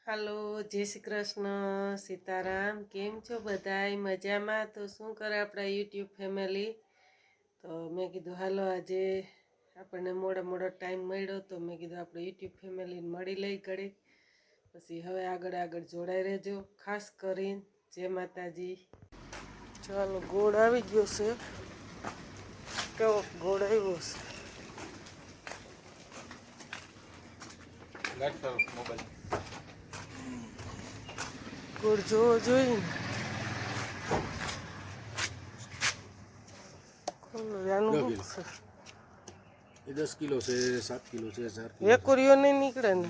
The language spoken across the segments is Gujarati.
હાલો, જય શ્રી કૃષ્ણ, સીતારામ. કેમ છો બધાય? મજામાં? તો શું કરે આપણા યુટ્યુબ ફેમિલી? તો મેં કીધું હાલો આજે આપણને મોડો ટાઈમ મળ્યો તો મેં કીધું આપણે યુટ્યુબ ફેમિલીને મળી લઈ ઘડી. પછી હવે આગળ જોડાઈ રહેજો. ખાસ કરીને જય માતાજી. ચાલો, ગોળ આવી ગયો છે. કેવો ગોળ આવ્યો છે? ગોળ જોવો જોઈએ ને. ये 10 किलो से 7 किलो से 4 किलो एक कुरियो नहीं निकले ने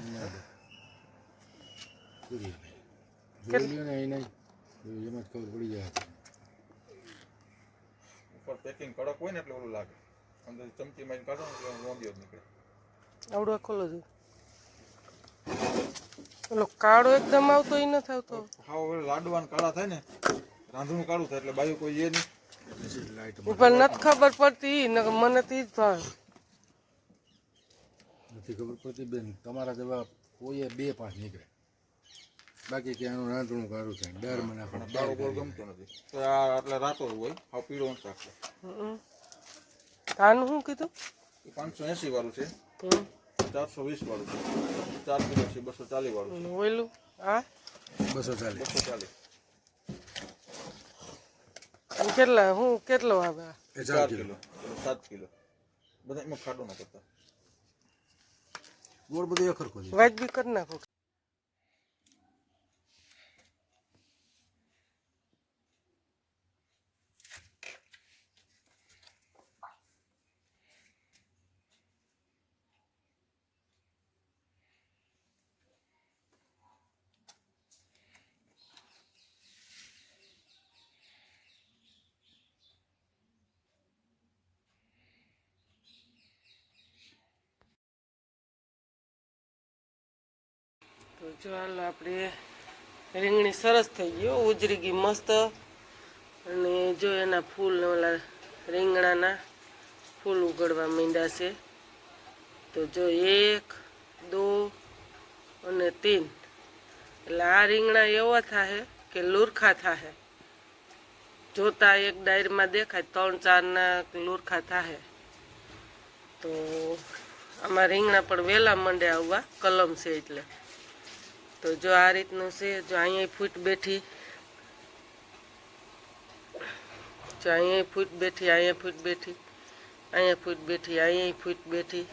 नहीं नहीं ये मत खबर पड़ी जाए ऊपर पैकिंग कड़क હોય ને એટલે ઓલું લાગે અંદર ચમચી માં કાઢો એટલે રોંગિયો નીકળે આવડો ખોલો જો ઓલો કાળો એકદમ આવતો ઈ ન થાવતો હાવ લાડવાન કાળા થાય ને રાંધણું કાળું થાય એટલે બાયું કોઈ એ નહીં ઉપર નથી ખબર પડતી ને મને તો ઈ જ ભાવે નથી ખબર પડતી બેન તમારા જેવા કોઈ 2-5 નીકળે બાકી ક્યાંનું રાંધણું કાઢું થાય ડર મને આપણે દાળો ગોળ ગમતો નથી તો આ એટલે રાતો હોય હાવ પીળો ન રાખે આનું શું કીધું 580 વાળું છે 420 વાળું છે 4 કિલો છે 240 વાળું છે ઓલું આ 240 કેટલા હું કેટલો આવે 4 કિલો 7 કિલો બધા એમાં ખાડો ન કરતા ગોળ બધું એક સરખો છે વાજ બી કરી નાખો તો જો હાલો આપણે રીંગણી સરસ થઈ ગયો ઉજરી ગઈ મસ્ત અને જો એના ફૂલ ઓલા રીંગણાના ફૂલ ઉગડવા માંડ્યા છે તો જો 1 2 અને 3 એટલે આ રીંગણા એવા થાય કે લુરખા થાય જોતા એક ડાયરમાં દેખાય 3-4 ના લુરખા થાય તો આમાં રીંગણા પણ વહેલા મંડે આવવા કલમ છે એટલે તો જો આ રીતનું છે જો અહીંયા ફૂટ બેઠી જો અહીંયા ફૂટ બેઠી અહીંયા ફૂટ બેઠી અહીંયા ફૂટ બેઠી અહીંયા ફૂટ બેઠી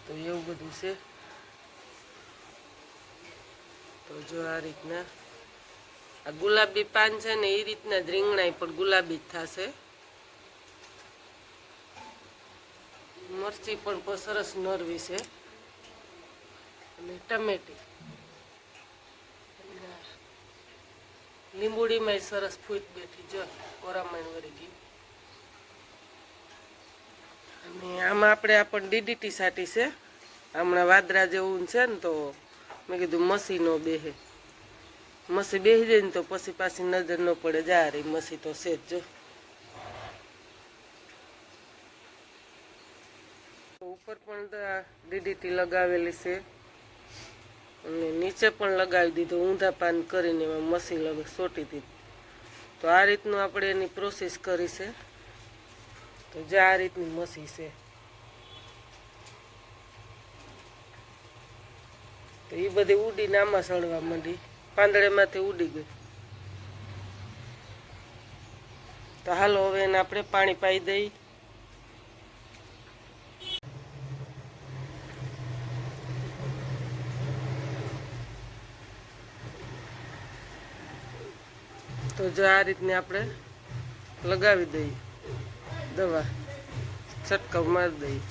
તો એવું બધું છે તો જો આ રીતના આ ગુલાબી પાન છે ને એ રીતના જ રીંગણા પણ ગુલાબી જ થશે મરચી પણ સરસ નરવી છે અને ટમેટી લીંબુડીમાં સરસ ફૂટ બેઠી જો કોરામણ વળી ગઈ અને આમાં આપણે ડીડીટી સાટી છે હમણાં વાદરા જેવું છે ને તો મેં કીધું મસી નો બેહે મસી બેસી જાય ને તો પછી પાછી નજર ન પડે જા રહી મસી તો છે જ જો ઉપર પણ ડીડીટી લગાવેલી છે અને નીચે પણ લગાવી દીધું ઊંધા પાન કરીને એમાં મસી સોટી દીધી તો આ રીતનું આપણે એની પ્રોસેસ કરી છે તો જે આ રીતની મસી છે તો એ બધી ઉડીને આમાં સળવા માંડી પાંદડેમાંથી ઉડી ગઈ તો હાલો હવે એને આપણે પાણી પાઈ દઈ તો જો આ રીતને આપણે લગાવી દઈએ દવા છંટકાવ મારી દઈએ